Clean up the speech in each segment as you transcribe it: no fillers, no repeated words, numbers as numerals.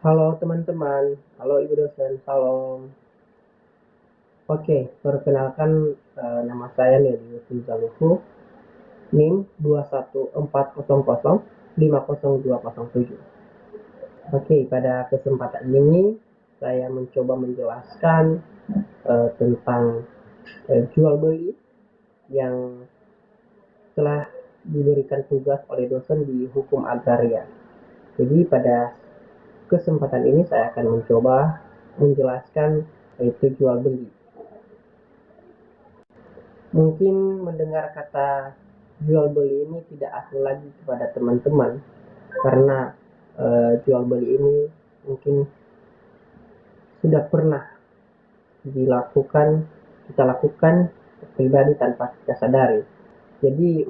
Halo teman-teman, halo ibu dosen, salam. Oke, perkenalkan nama saya Nedi Zaluhu, NIM 21400500207. Oke, pada kesempatan ini saya mencoba menjelaskan tentang jual beli yang telah diberikan tugas oleh dosen di hukum agraria. Jadi pada kesempatan ini saya akan mencoba menjelaskan itu jual beli. Mungkin mendengar kata jual beli ini tidak asing lagi kepada teman-teman karena jual beli ini mungkin sudah pernah kita lakukan pribadi tanpa kita sadari. Jadi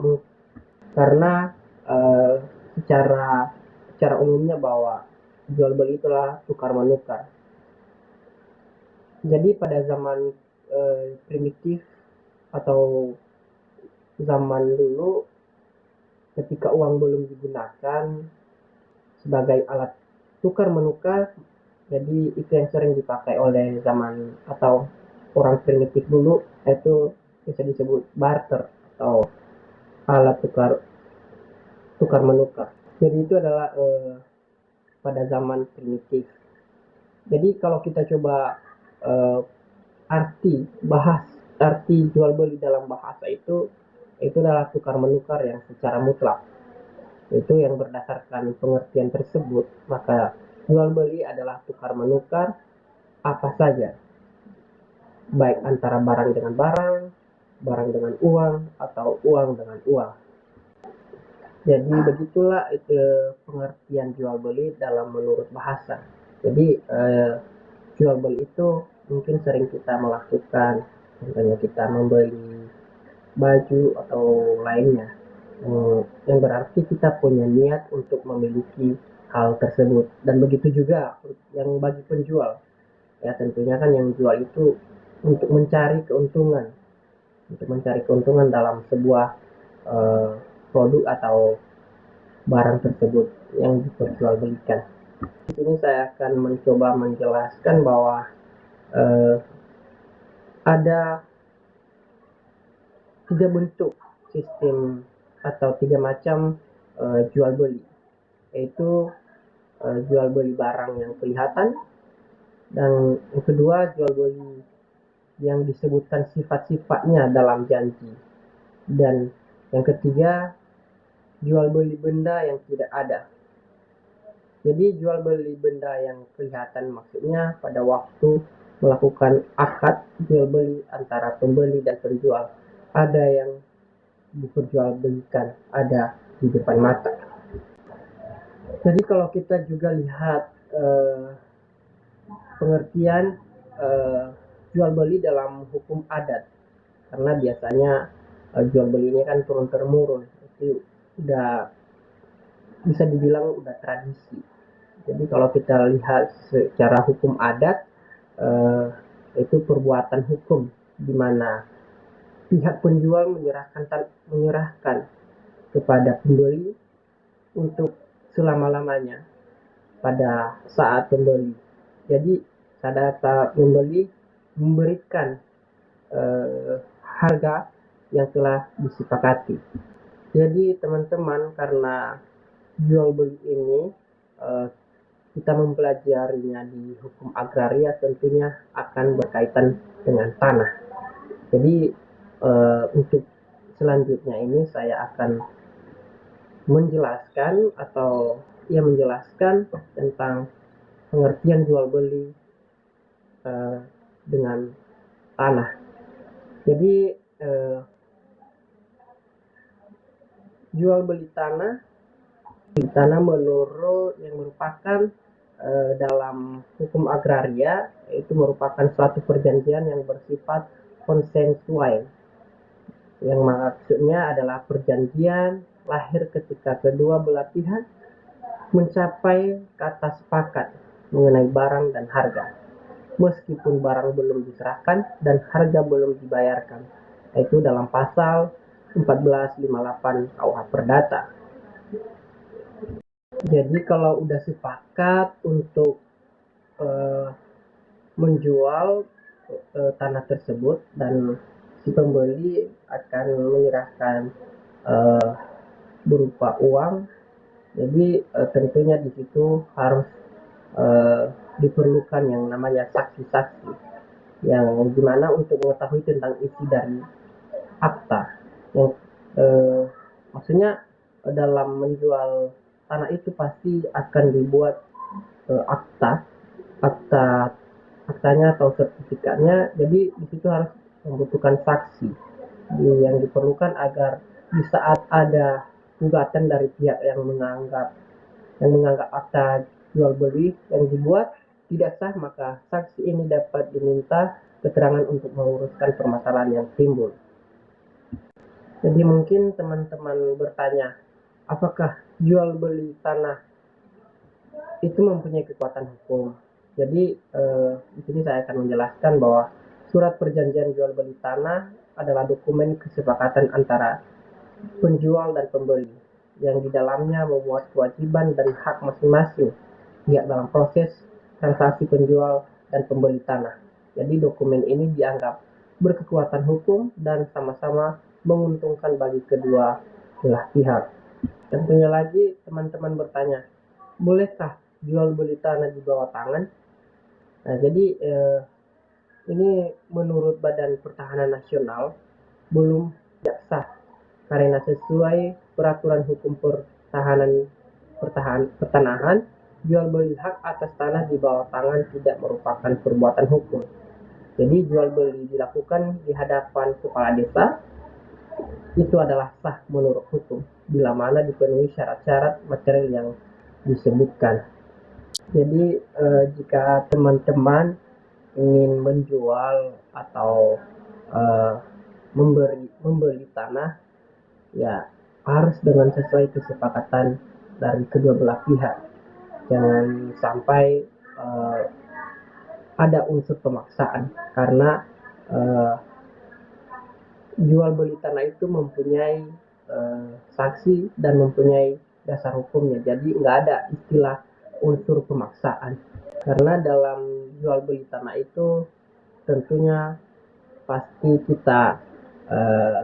karena uh, secara secara umumnya bahwa jual beli itulah tukar menukar. Jadi pada zaman primitif atau zaman dulu ketika uang belum digunakan sebagai alat tukar menukar, jadi itu yang sering dipakai oleh zaman atau orang primitif dulu, itu bisa disebut barter atau alat tukar tukar menukar. Jadi itu adalah pada zaman primitif. Jadi kalau kita coba eh, bahas arti jual beli dalam bahasa itu adalah tukar menukar yang secara mutlak. Itu yang berdasarkan pengertian tersebut, maka jual beli adalah tukar menukar apa saja, baik antara barang dengan barang, barang dengan uang, atau uang dengan uang. Jadi begitulah itu pengertian jual beli dalam menurut bahasa. Jadi jual beli itu mungkin sering kita melakukan, contohnya kita membeli baju atau lainnya, yang berarti kita punya niat untuk memiliki hal tersebut. Dan begitu juga yang bagi penjual, ya tentunya kan yang jual itu untuk mencari keuntungan, dalam sebuah uh, produk atau barang tersebut yang diperjualbelikan. Di sini saya akan mencoba menjelaskan bahwa uh, ada tiga bentuk sistem atau tiga macam jual beli, yaitu jual beli barang yang kelihatan, dan yang kedua jual beli yang disebutkan sifat-sifatnya dalam janji, dan yang ketiga jual beli benda yang tidak ada. Jadi jual beli benda yang kelihatan maksudnya pada waktu melakukan akad jual beli antara pembeli dan penjual, ada yang diperjualbelikan, ada di depan mata. Jadi kalau kita juga lihat pengertian jual beli dalam hukum adat, karena biasanya jual beli ini kan turun temurun, itu udah bisa dibilang udah tradisi. Jadi kalau kita lihat secara hukum adat, itu perbuatan hukum di mana pihak penjual menyerahkan kepada pembeli untuk selama-lamanya pada saat pembeli. Jadi pada saat pembeli memberikan harga yang telah disepakati. Jadi teman-teman, karena jual beli ini kita mempelajarinya di hukum agraria, tentunya akan berkaitan dengan tanah. Jadi untuk selanjutnya ini saya akan menjelaskan tentang pengertian jual beli dengan tanah. Jadi jual beli tanah menurut yang merupakan dalam hukum agraria, itu merupakan suatu perjanjian yang bersifat konsensual, yang maksudnya adalah perjanjian lahir ketika kedua belah pihak mencapai kata sepakat mengenai barang dan harga, meskipun barang belum diserahkan dan harga belum dibayarkan. Itu dalam pasal 1458 KUH Perdata. Jadi kalau udah sepakat untuk eh, menjual tanah tersebut, dan si pembeli akan menyerahkan eh, berupa uang. Jadi tentunya di situ harus diperlukan yang namanya saksi-saksi, yang dimana untuk mengetahui tentang isi dari akta, yang eh, maksudnya dalam menjual tanah itu pasti akan dibuat akta akta aktanya atau sertifikatnya. Jadi di situ harus membutuhkan saksi yang diperlukan agar di saat ada gugatan dari pihak yang menganggap akta jual beli yang dibuat tidak sah, maka saksi ini dapat diminta keterangan untuk meluruskan permasalahan yang timbul. Jadi mungkin teman-teman bertanya, apakah jual beli tanah itu mempunyai kekuatan hukum? Jadi di sini saya akan menjelaskan bahwa surat perjanjian jual beli tanah adalah dokumen kesepakatan antara penjual dan pembeli yang di dalamnya memuat kewajiban dan hak masing-masing pihak dalam proses transaksi penjual dan pembeli tanah. Jadi dokumen ini dianggap berkekuatan hukum dan sama-sama menguntungkan bagi kedua belah pihak. Tentunya lagi teman-teman bertanya, bolehkah jual beli tanah di bawah tangan? Nah, jadi ini menurut Badan Pertahanan Nasional belum tidak sah, karena sesuai peraturan hukum pertanahan, jual beli hak atas tanah di bawah tangan tidak merupakan perbuatan hukum. Jadi jual beli dilakukan di hadapan kepala desa itu adalah sah menurut hukum bila mana dipenuhi syarat-syarat material yang disebutkan. Jadi jika teman-teman ingin menjual atau eh, membeli tanah, ya harus dengan sesuai kesepakatan dari kedua belah pihak. Jangan sampai ada unsur pemaksaan, karena uh, jual beli tanah itu mempunyai saksi dan mempunyai dasar hukumnya. Jadi nggak ada istilah unsur pemaksaan, karena dalam jual beli tanah itu tentunya pasti kita uh,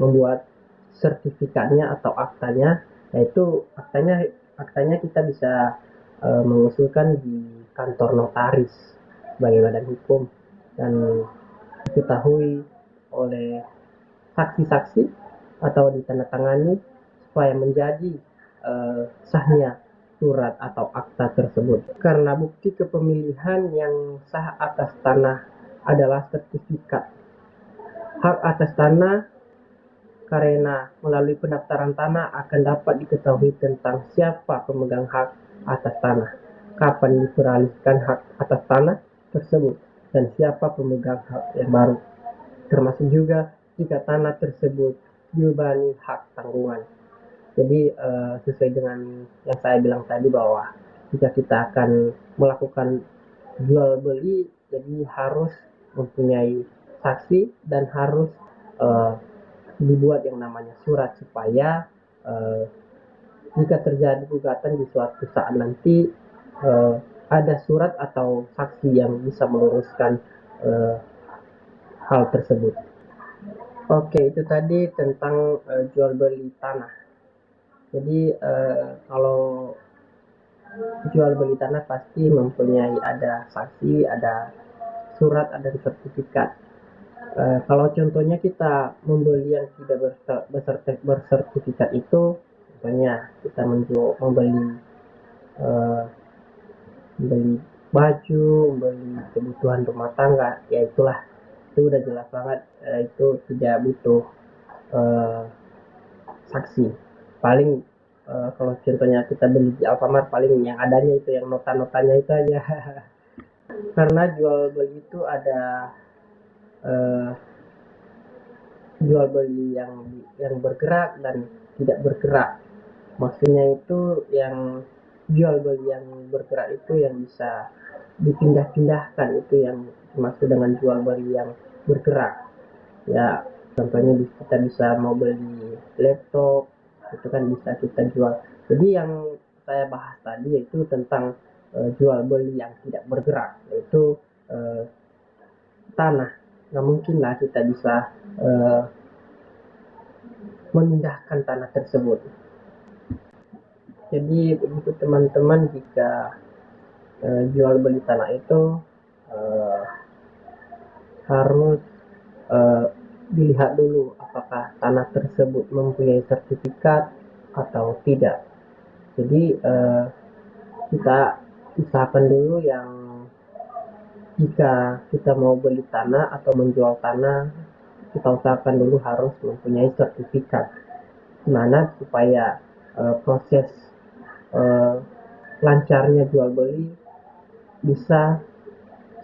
membuat sertifikatnya atau aktanya, yaitu aktanya kita bisa mengusulkan di kantor notaris sebagai badan hukum dan diketahui oleh saksi-saksi atau ditandatangani supaya menjadi sahnya surat atau akta tersebut. Karena bukti kepemilikan yang sah atas tanah adalah sertifikat hak atas tanah, karena melalui pendaftaran tanah akan dapat diketahui tentang siapa pemegang hak atas tanah, kapan diperalihkan hak atas tanah tersebut, dan siapa pemegang hak yang baru, termasuk juga jika tanah tersebut dibebani hak tanggungan. Jadi sesuai dengan yang saya bilang tadi, bahwa jika kita akan melakukan jual beli, jadi harus mempunyai saksi dan harus uh, dibuat yang namanya surat, supaya jika terjadi gugatan di suatu saat nanti ada surat atau saksi yang bisa meluruskan hal tersebut. Oke, itu tadi tentang jual beli tanah. Jadi kalau jual beli tanah pasti mempunyai ada saksi, ada surat, ada sertifikat. Kalau contohnya kita membeli yang tidak bersertifikat itu, misalnya kita uh, membeli baju, membeli kebutuhan rumah tangga, ya itulah, itu udah jelas banget, itu tidak butuh uh, saksi. Paling kalau contohnya kita beli di Alfamart, paling yang adanya itu yang nota-notanya itu aja. Karena jual beli itu ada uh, jual beli yang bergerak dan tidak bergerak. Maksudnya itu yang jual beli yang bergerak itu yang bisa dipindah-pindahkan, itu yang dimaksud dengan jual beli yang bergerak. Ya contohnya kita bisa mau beli laptop, itu kan bisa kita jual. Jadi yang saya bahas tadi yaitu tentang jual beli yang tidak bergerak, yaitu tanah. Nggak mungkin lah kita bisa memindahkan tanah tersebut. Jadi begitu teman-teman, jika jual beli tanah itu harus dilihat dulu apakah tanah tersebut mempunyai sertifikat atau tidak. Jadi kita usahakan dulu yang jika kita mau beli tanah atau menjual tanah, kita usahakan dulu harus mempunyai sertifikat, dimana supaya proses lancarnya jual beli bisa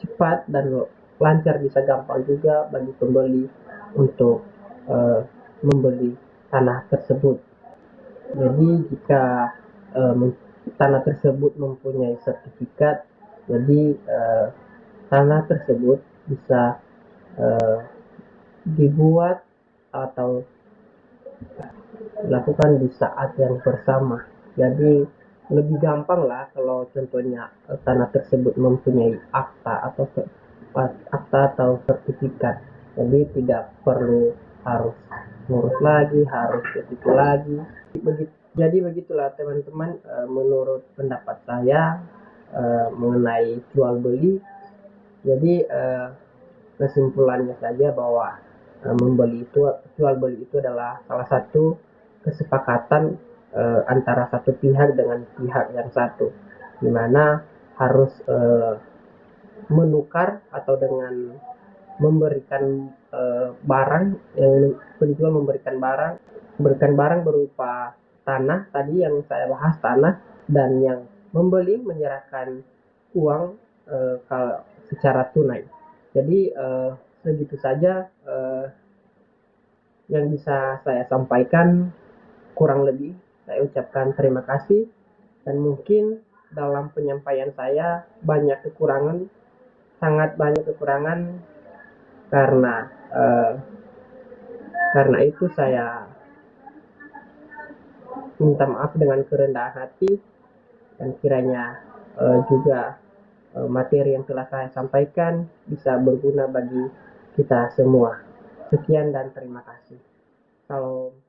cepat dan lancar, bisa gampang juga bagi pembeli untuk membeli tanah tersebut. Jadi jika tanah tersebut mempunyai sertifikat, jadi tanah tersebut bisa dibuat atau dilakukan di saat yang bersama. Jadi lebih gampang lah kalau contohnya tanah tersebut mempunyai akta atau sertifikat. Jadi tidak perlu harus ngurus lagi, harus itu lagi. Jadi begitulah teman-teman, menurut pendapat saya mengenai jual beli. Jadi kesimpulannya saja bahwa jual beli itu adalah salah satu kesepakatan antara satu pihak dengan pihak yang satu, di mana harus menukar atau dengan memberikan barang, yang penjual memberikan barang berupa tanah tadi yang saya bahas, tanah, dan yang membeli menyerahkan uang kalau secara tunai. Jadi segitu saja yang bisa saya sampaikan. Kurang lebih saya ucapkan terima kasih, dan mungkin dalam penyampaian saya banyak kekurangan, sangat banyak kekurangan, karena itu saya minta maaf dengan kerendahan hati, dan kiranya juga materi yang telah saya sampaikan bisa berguna bagi kita semua. Sekian dan terima kasih. Salam.